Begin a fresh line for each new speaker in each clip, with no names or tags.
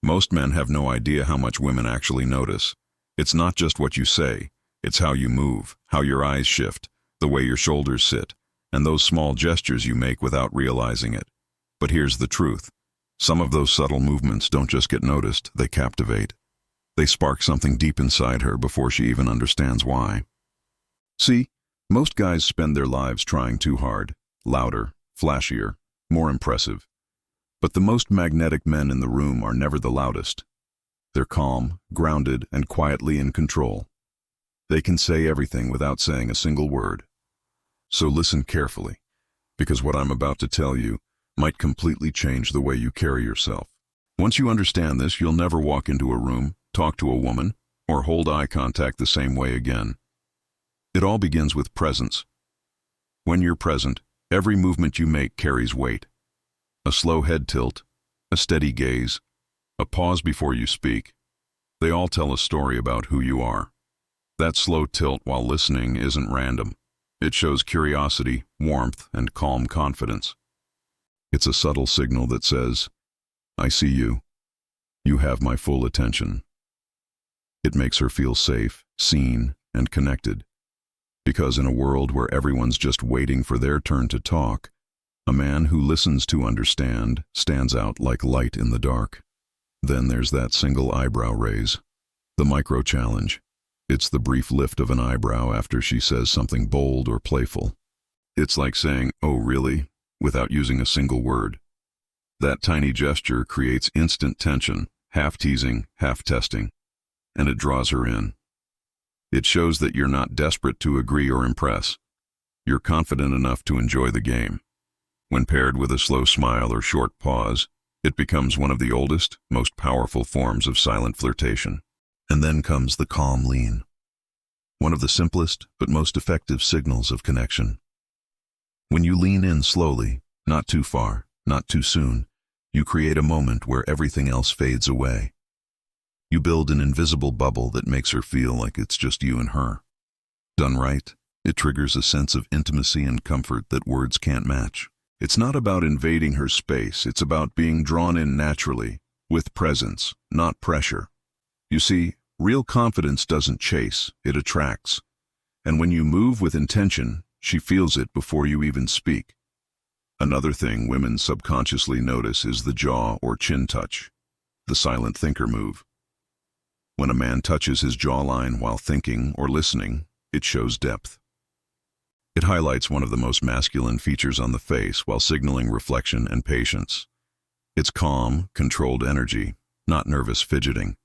Most men have no idea how much women actually notice. It's not just what you say, it's how you move, how your eyes shift, the way your shoulders sit, and those small gestures you make without realizing it. But here's the truth. Some of those subtle movements don't just get noticed, they captivate. They spark something deep inside her before she even understands why. See, most guys spend their lives trying too hard, louder, flashier, more impressive. But the most magnetic men in the room are never the loudest. They're calm, grounded, and quietly in control. They can say everything without saying a single word. So listen carefully, because what I'm about to tell you might completely change the way you carry yourself. Once you understand this, you'll never walk into a room, talk to a woman, or hold eye contact the same way again. It all begins with presence. When you're present, every movement you make carries weight. A slow head tilt, a steady gaze, a pause before you speak. They all tell a story about who you are. That slow tilt while listening isn't random. It shows curiosity, warmth, and calm confidence. It's a subtle signal that says, I see you. You have my full attention. It makes her feel safe, seen, and connected. Because in a world where everyone's just waiting for their turn to talk, a man who listens to understand stands out like light in the dark. Then there's that single eyebrow raise, the micro-challenge. It's the brief lift of an eyebrow after she says something bold or playful. It's like saying, "Oh, really?" without using a single word. That tiny gesture creates instant tension, half teasing, half testing, and it draws her in. It shows that you're not desperate to agree or impress. You're confident enough to enjoy the game. When paired with a slow smile or short pause, it becomes one of the oldest, most powerful forms of silent flirtation. And then comes the calm lean. One of the simplest but most effective signals of connection. When you lean in slowly, not too far, not too soon, you create a moment where everything else fades away. You build an invisible bubble that makes her feel like it's just you and her. Done right, it triggers a sense of intimacy and comfort that words can't match. It's not about invading her space, it's about being drawn in naturally, with presence, not pressure. You see, real confidence doesn't chase, it attracts. And when you move with intention, she feels it before you even speak. Another thing women subconsciously notice is the jaw or chin touch, the silent thinker move. When a man touches his jawline while thinking or listening, it shows depth. It highlights one of the most masculine features on the face while signaling reflection and patience. It's calm, controlled energy, not nervous fidgeting.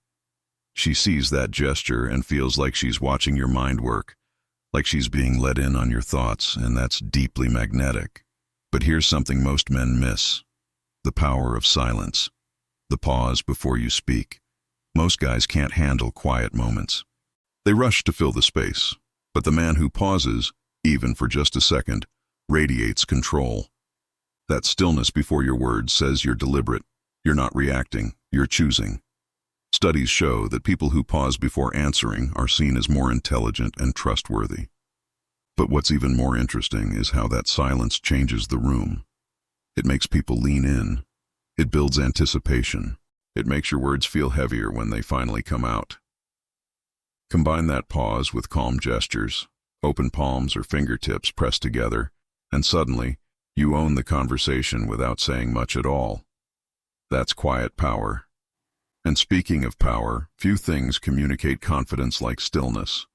She sees that gesture and feels like she's watching your mind work, like she's being let in on your thoughts, and that's deeply magnetic. But here's something most men miss: the power of silence, the pause before you speak. Most guys can't handle quiet moments. They rush to fill the space, but the man who pauses, even for just a second, radiates control. That stillness before your words says you're deliberate, you're not reacting, you're choosing. Studies show that people who pause before answering are seen as more intelligent and trustworthy. But what's even more interesting is how that silence changes the room. It makes people lean in. It builds anticipation. It makes your words feel heavier when they finally come out. Combine that pause with calm gestures, open palms or fingertips pressed together, and suddenly, you own the conversation without saying much at all. That's quiet power. And speaking of power, few things communicate confidence like stillness.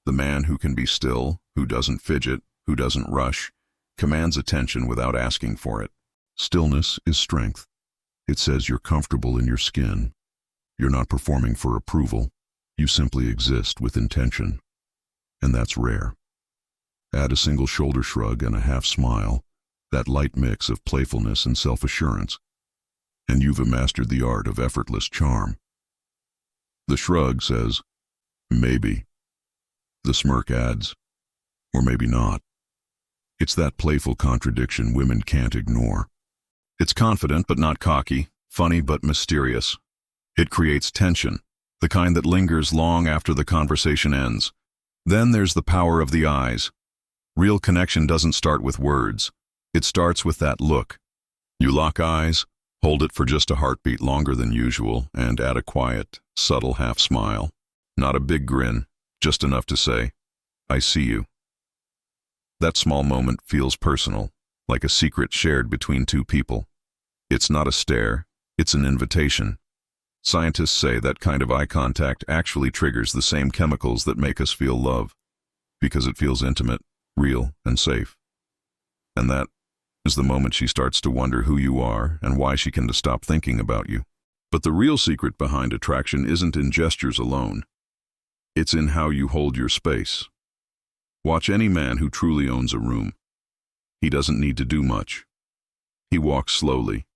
The man who can be still, who doesn't fidget, who doesn't rush, commands attention without asking for it. Stillness is strength. It says you're comfortable in your skin. You're not performing for approval. You simply exist with intention. And that's rare. Add a single shoulder shrug and a half smile, that light mix of playfulness and self-assurance, and you've mastered the art of effortless charm. The shrug says, maybe. The smirk adds, or maybe not. It's that playful contradiction women can't ignore. It's confident but not cocky, funny but mysterious. It creates tension, the kind that lingers long after the conversation ends. Then there's the power of the eyes. Real connection doesn't start with words. It starts with that look. You lock eyes, Hold it for just a heartbeat longer than usual and add a quiet, subtle half smile. Not a big grin, just enough to say, "I see you." That small moment feels personal, like a secret shared between two people. It's not a stare, it's an invitation. Scientists say that kind of eye contact actually triggers the same chemicals that make us feel love, because it feels intimate, real, and safe. And that is the moment she starts to wonder who you are and why she can stop thinking about you. But the real secret behind attraction isn't in gestures alone. It's in how you hold your space. Watch any man who truly owns a room. He doesn't need to do much. He walks slowly.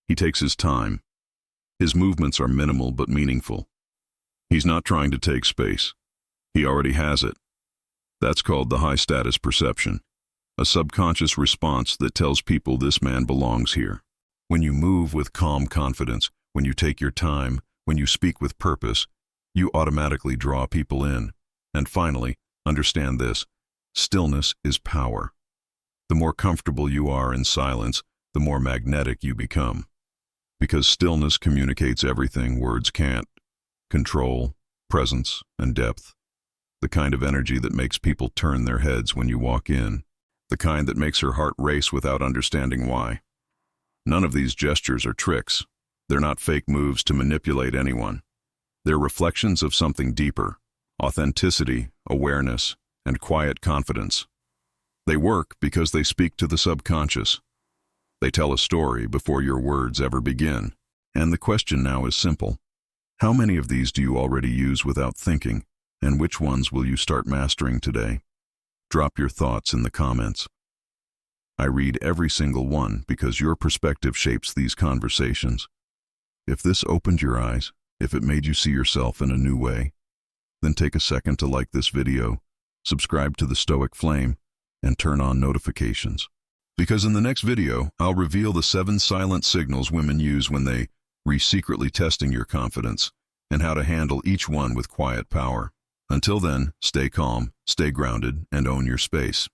He takes his time. His movements are minimal but meaningful. He's not trying to take space. He already has it. That's called the high-status perception, a subconscious response that tells people this man belongs here. When you move with calm confidence, when you take your time, when you speak with purpose, you automatically draw people in. And finally, understand this: stillness is power. The more comfortable you are in silence, the more magnetic you become. Because stillness communicates everything words can't: control, presence, and depth. The kind of energy that makes people turn their heads when you walk in. The kind that makes her heart race without understanding why. None of these gestures are tricks. They're not fake moves to manipulate anyone. They're reflections of something deeper: authenticity, awareness, and quiet confidence. They work because they speak to the subconscious. They tell a story before your words ever begin. And the question now is simple. How many of these do you already use without thinking, and which ones will you start mastering today? Drop your thoughts in the comments. I read every single one because your perspective shapes these conversations. If this opened your eyes, if it made you see yourself in a new way, then take a second to like this video, subscribe to the Stoic Flame, and turn on notifications. Because in the next video, I'll reveal the 7 silent signals women use when they secretly testing your confidence, and how to handle each one with quiet power. Until then, stay calm, stay grounded, and own your space.